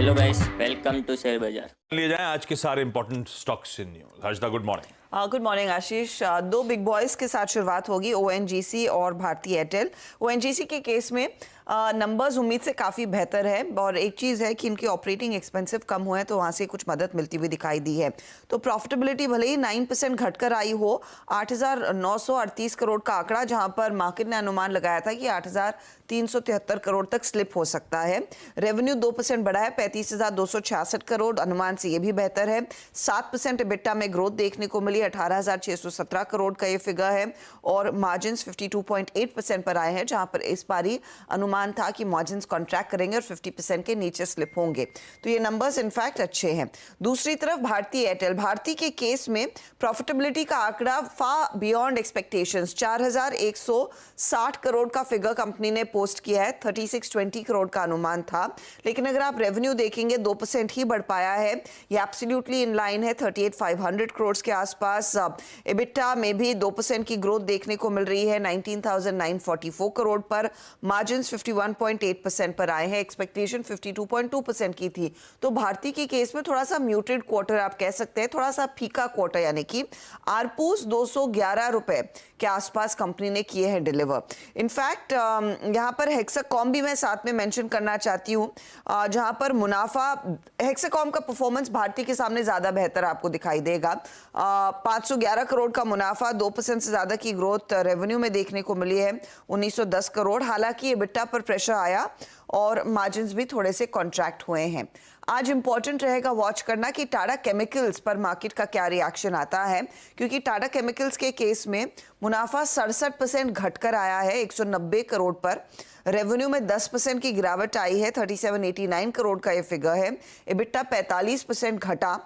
Hello guys, welcome to share Bazaar. लिए जाएं आज के सारे important stocks in news. Harshada, good morning. Good morning Ashish. दो बिग बॉयज के साथ शुरुआत होगी, ओएनजीसी और भारती एयरटेल। ओएनजीसी के केस में नंबर्स उम्मीद से काफ़ी बेहतर है और एक चीज़ है कि इनके ऑपरेटिंग एक्सपेंसिव कम हुए हैं तो वहाँ से कुछ मदद मिलती हुई दिखाई दी है। तो प्रॉफिटेबिलिटी भले ही 9% घटकर आई हो, 8,938 करोड़ का आंकड़ा, जहाँ पर मार्केट ने अनुमान लगाया था कि 8,373 करोड़ तक स्लिप हो सकता है। रेवेन्यू 2% बढ़ा है, 35,266 करोड़, अनुमान से ये भी बेहतर है। 7% एबिटा में ग्रोथ देखने को मिली, 18,617 करोड़ का ये फिगर है और मार्जिन 52.8% पर आए हैं, जहां पर इस बारी अनुमान था कि मार्जिन कॉन्ट्रैक्ट करेंगे और 50% के नीचे स्लिप होंगे। तो ये नंबर्स इनफैक्ट अच्छे हैं। दूसरी तरफ भारती एयरटेल, भारती के केस में प्रॉफिटेबिलिटी का आंकड़ा फार बियॉन्ड एक्सपेक्टेशंस, 4,160 करोड़ का फिगर कंपनी ने पोस्ट किया है। 3620 करोड़ का अनुमान था, लेकिन अगर आप रेवेन्यू देखेंगे 2% ही बढ़ पाया है। ये एब्सोल्युटली इन लाइन है 38,500 करोड़ के आसपास। एबिटा में भी 2% की ग्रोथ देखने को मिल रही है, 19,944 करोड़ पर। मार्जिन 51.8% पर आए हैं, एक्सपेक्टेशन 52.2% की थी। तो भारती के केस में थोड़ा सा म्यूटेड क्वार्टर आप कह सकते हैं, थोड़ा सा फीका क्वार्टर, यानी कि आरपूस 211 रुपए के आसपास कंपनी ने किए हैं डिलीवर। इनफैक्ट यहाँ पर हेक्साकॉम भी मैं साथ में मेंशन करना चाहती हूँ, जहाँ पर मुनाफा, हेक्साकॉम का परफॉर्मेंस भारती के सामने ज्यादा बेहतर आपको दिखाई देगा। 511 करोड़ का मुनाफा, 2% से ज्यादा की ग्रोथ रेवेन्यू में देखने को मिली है, 1910 करोड़। हालांकि एबिटा पर प्रेशर आया और मार्जिन्स भी थोड़े से कॉन्ट्रैक्ट हुए हैं। आज इंपॉर्टेंट रहेगा वॉच करना कि टाटा केमिकल्स पर मार्केट का क्या रिएक्शन आता है, क्योंकि टाटा केमिकल्स के केस में मुनाफा 67% घटकर आया है 190 करोड़ पर। रेवेन्यू में 10% की गिरावट आई है, 3789 करोड़ का ये फिगर है। एबिटा 45% घटा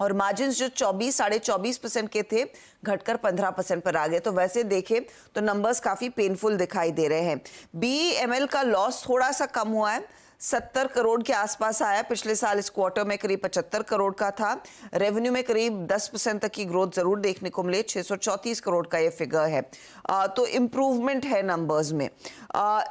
और मार्जिन जो 24-24.5% के थे घटकर 15% पर आ गए। तो वैसे देखें तो नंबर्स काफी पेनफुल दिखाई दे रहे हैं। बीईएमएल का लॉस थोड़ा सा कम हुआ है, 70 करोड़ के आसपास आया। पिछले साल इस क्वार्टर में करीब 75 करोड़ का था। रेवेन्यू में करीब 10% तक की ग्रोथ जरूर देखने को मिले, 634 करोड़ का ये फिगर है। तो इम्प्रूवमेंट है नंबर्स में।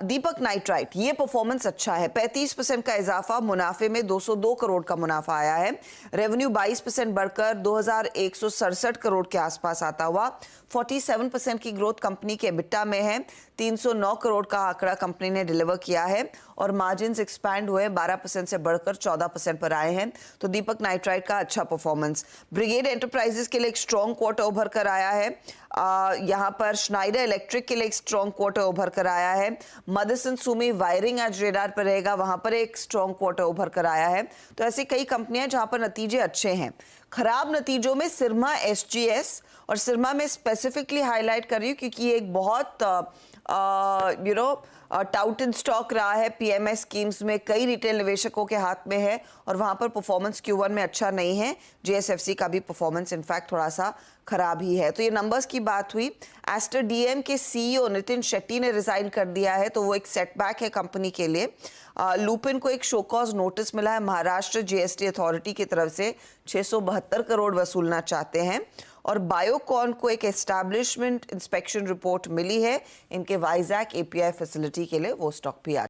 दीपक नाइट्राइट, ये परफॉर्मेंस अच्छा है, 35% का इजाफा, मुनाफे में 202 करोड़ का मुनाफा आया है। रेवेन्यू 22% बढ़कर 2,167 करोड़ के आसपास आता हुआ। 47% की ग्रोथ कंपनी के एबिटा में है, 309 करोड़ का आंकड़ा कंपनी ने डिलीवर किया है और मार्जिन्स एक्सपैंड हुए, 12% से बढ़कर 14% पर आए हैं। तो दीपक नाइट्राइट का अच्छा परफॉर्मेंस। ब्रिगेड एंटरप्राइजेस के लिए एक स्ट्रॉन्ग क्वार्टर उभर कर आया है। यहाँ पर स्नाइडर इलेक्ट्रिक के लिए एक स्ट्रॉन्ग क्वार्टर उभर कर आया है। मदरसन सुमी वायरिंग आज रेडार पर रहेगा, वहां पर एक स्ट्रॉन्ग क्वार्टर उभर कर आया है। तो ऐसी कई कंपनियां जहां पर नतीजे अच्छे हैं। खराब नतीजों में सिरमा एसजीएस, और सिरमा में स्पेसिफिकली हाईलाइट कर रही हूँ क्योंकि ये एक बहुत टाउटेड स्टॉक रहा है पीएमएस स्कीम्स में, कई रिटेल निवेशकों के हाथ में है और वहां पर परफॉर्मेंस Q1 में अच्छा नहीं है। जेएसएफसी का भी परफॉर्मेंस इनफैक्ट थोड़ा सा खराब ही है। तो ये नंबर्स की बात हुई। एस्टर डीएम के सीईओ नितिन शेट्टी ने रिजाइन कर दिया है, तो वो एक सेटबैक है कंपनी के लिए। लुपिन को एक शोकॉज नोटिस मिला है महाराष्ट्र जीएसटी अथॉरिटी की तरफ से, 672 करोड़ वसूलना चाहते हैं। और बायोकॉन को एक एस्टैब्लिशमेंट इंस्पेक्शन रिपोर्ट मिली है इनके वाइजैक एपीआई फैसिलिटी के लिए, वो स्टॉक भी